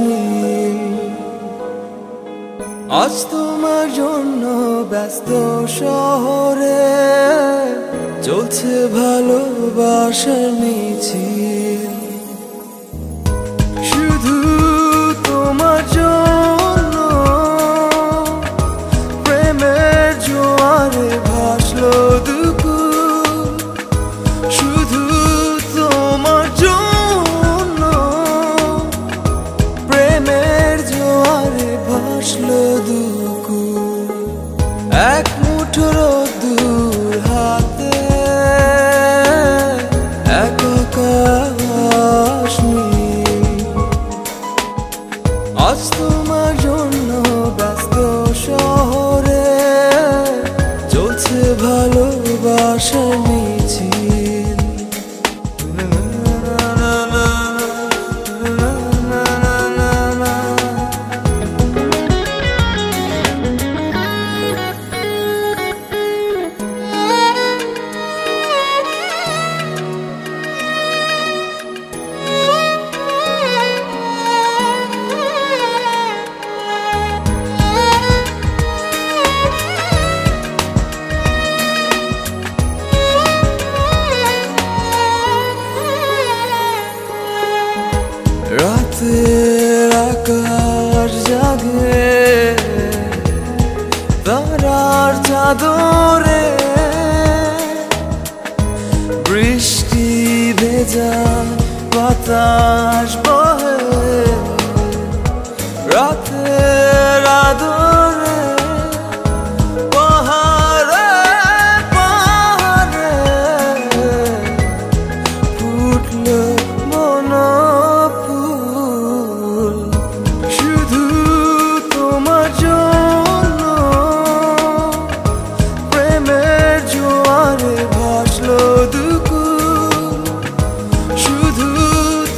নীল। আজ তোমার জন্য ব্যস্ত শহরে চলছে ভালোবাসার মিছিল। শুধু তোমার জন্য প্রেমের জোয়ারে ভাসলো দুকুল। শুধু তোমার জন্য প্রেমের জোয়ারে ভাসলো দুকুল। এক মুঠো রোদ্দুর হাতে এক আকাশ নীল। আজ তোমার জন্য ব্যস্ত শহরে চলছে ভালোবাসার মিছিল। রাতের আকাশ জাগে তারার চাদরে, বৃষ্টি ভেজা বাতাস বহে রাতের আদরে। পাহাড়ে পাহাড়ে ফুটলো মনোফুল। শুধু তোমার জন্য প্রেমের জোয়ারে ভাসলো দুকুল। শুধু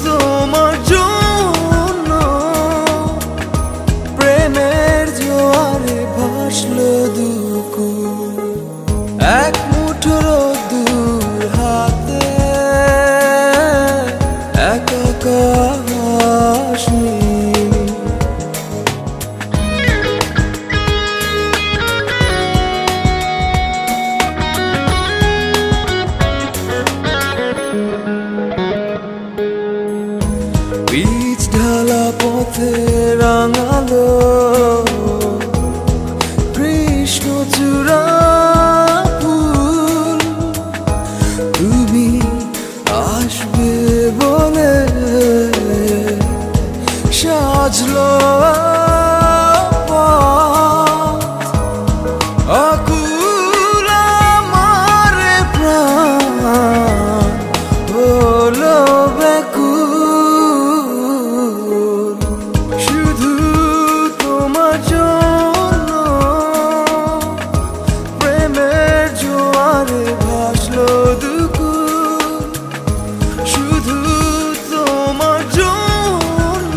তোমার জন্য প্রেমের জোয়ারে ভাসলো দুকুল। এক মুঠো রোদ্দুর হাতে এক আকাশ নীল। পিচ ঢালা পথে রাঙালো কৃষ্ণচূড়া ফুল। তুমি আসবে বলে সাজলো পথ। আকুল আমার প্রাণ হলো ব্যাকুল। শুধু তোমার জন্য প্রেমের জোয়ারে ভাসলো দুকুল। শুধু তোমার জন্য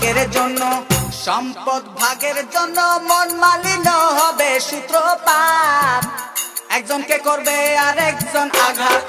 ভাগের জন্য, সম্পদ ভাগের জন্য মন মালিন্য হবে সূত্রপাত। একজনকে করবে আর একজন আঘাত।